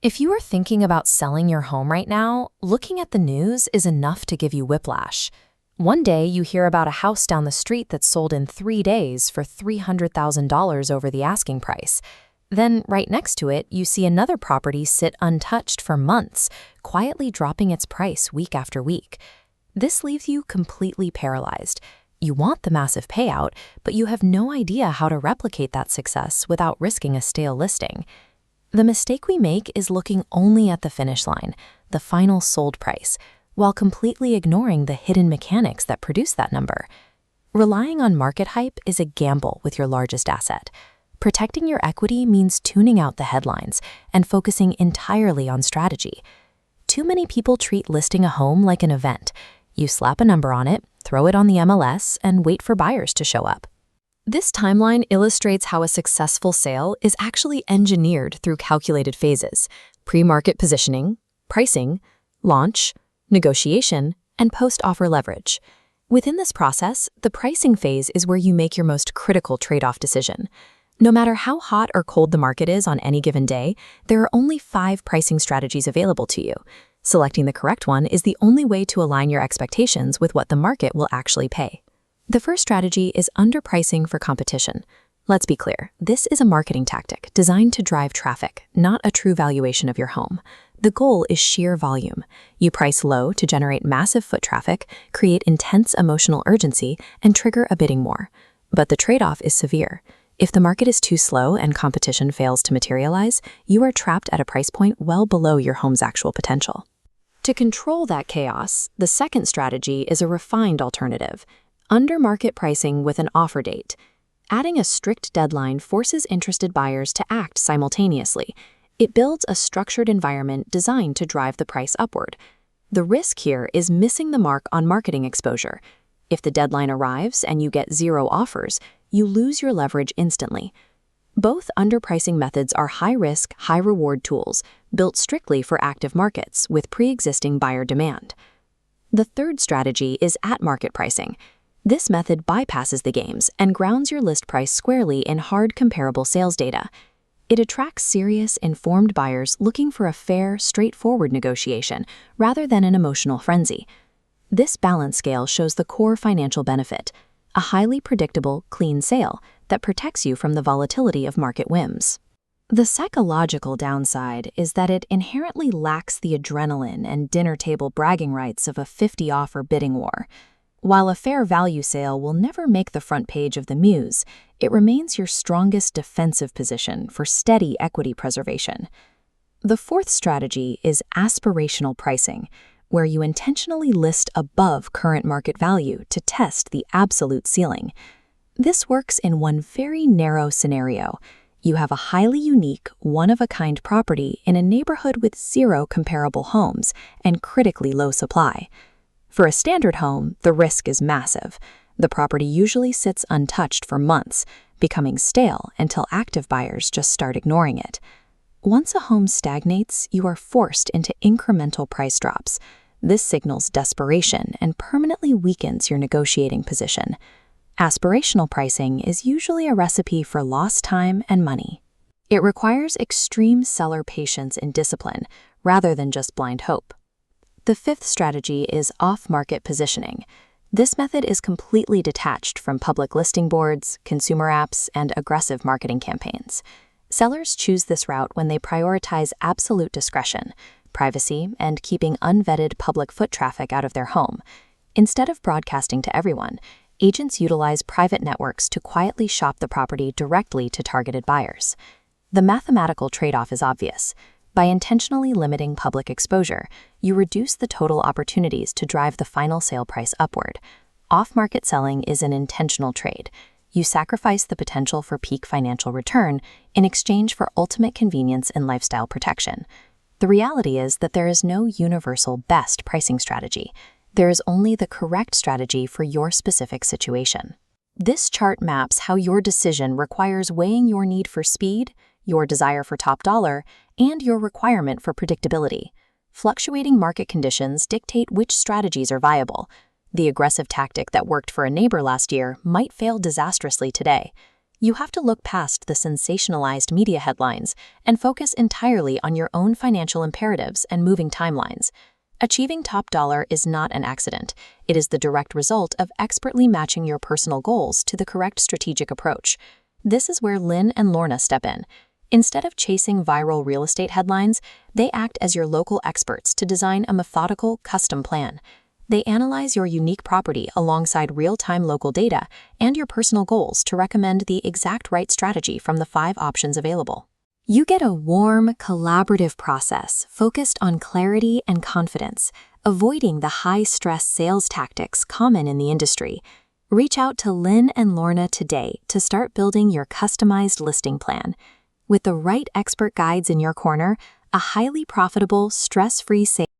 If you are thinking about selling your home right now, looking at the news is enough to give you whiplash. One day you hear about a house down the street that sold in 3 days for $300,000 over the asking price. Then, right next to it, you see another property sit untouched for months, quietly dropping its price week after week. This leaves you completely paralyzed. You want the massive payout, but you have no idea how to replicate that success without risking a stale listing. The mistake we make is looking only at the finish line, the final sold price, while completely ignoring the hidden mechanics that produce that number. Relying on market hype is a gamble with your largest asset. Protecting your equity means tuning out the headlines and focusing entirely on strategy. Too many people treat listing a home like an event. You slap a number on it, throw it on the MLS, and wait for buyers to show up. This timeline illustrates how a successful sale is actually engineered through calculated phases: pre-market positioning, pricing, launch, negotiation, and post-offer leverage. Within this process, the pricing phase is where you make your most critical trade-off decision. No matter how hot or cold the market is on any given day, there are only 5 pricing strategies available to you. Selecting the correct one is the only way to align your expectations with what the market will actually pay. The first strategy is underpricing for competition. Let's be clear, this is a marketing tactic designed to drive traffic, not a true valuation of your home. The goal is sheer volume. You price low to generate massive foot traffic, create intense emotional urgency, and trigger a bidding war. But the trade-off is severe. If the market is too slow and competition fails to materialize, you are trapped at a price point well below your home's actual potential. To control that chaos, the second strategy is a refined alternative: under-market pricing with an offer date. Adding a strict deadline forces interested buyers to act simultaneously. It builds a structured environment designed to drive the price upward. The risk here is missing the mark on marketing exposure. If the deadline arrives and you get 0 offers, you lose your leverage instantly. Both underpricing methods are high-risk, high-reward tools built strictly for active markets with pre-existing buyer demand. The third strategy is at-market pricing. This method bypasses the games and grounds your list price squarely in hard comparable sales data. It attracts serious, informed buyers looking for a fair, straightforward negotiation rather than an emotional frenzy. This balance scale shows the core financial benefit: a highly predictable, clean sale that protects you from the volatility of market whims. The psychological downside is that it inherently lacks the adrenaline and dinner-table bragging rights of a 50-offer bidding war. While a fair value sale will never make the front page of the Muse, it remains your strongest defensive position for steady equity preservation. The fourth strategy is aspirational pricing, where you intentionally list above current market value to test the absolute ceiling. This works in one very narrow scenario. You have a highly unique, one-of-a-kind property in a neighborhood with 0 comparable homes and critically low supply. For a standard home, the risk is massive. The property usually sits untouched for months, becoming stale until active buyers just start ignoring it. Once a home stagnates, you are forced into incremental price drops. This signals desperation and permanently weakens your negotiating position. Aspirational pricing is usually a recipe for lost time and money. It requires extreme seller patience and discipline, rather than just blind hope. The fifth strategy is off-market positioning. This method is completely detached from public listing boards, consumer apps, and aggressive marketing campaigns. Sellers choose this route when they prioritize absolute discretion, privacy, and keeping unvetted public foot traffic out of their home. Instead of broadcasting to everyone, agents utilize private networks to quietly shop the property directly to targeted buyers. The mathematical trade-off is obvious. By intentionally limiting public exposure, you reduce the total opportunities to drive the final sale price upward. Off-market selling is an intentional trade. You sacrifice the potential for peak financial return in exchange for ultimate convenience and lifestyle protection. The reality is that there is no universal best pricing strategy. There is only the correct strategy for your specific situation. This chart maps how your decision requires weighing your need for speed, your desire for top dollar, and your requirement for predictability. Fluctuating market conditions dictate which strategies are viable. The aggressive tactic that worked for a neighbor last year might fail disastrously today. You have to look past the sensationalized media headlines and focus entirely on your own financial imperatives and moving timelines. Achieving top dollar is not an accident. It is the direct result of expertly matching your personal goals to the correct strategic approach. This is where Lynn and Lorna step in. Instead of chasing viral real estate headlines, they act as your local experts to design a methodical, custom plan. They analyze your unique property alongside real-time local data and your personal goals to recommend the exact right strategy from the 5 options available. You get a warm, collaborative process focused on clarity and confidence, avoiding the high-stress sales tactics common in the industry. Reach out to Lynn and Lorna today to start building your customized listing plan. With the right expert guides in your corner, a highly profitable, stress-free sales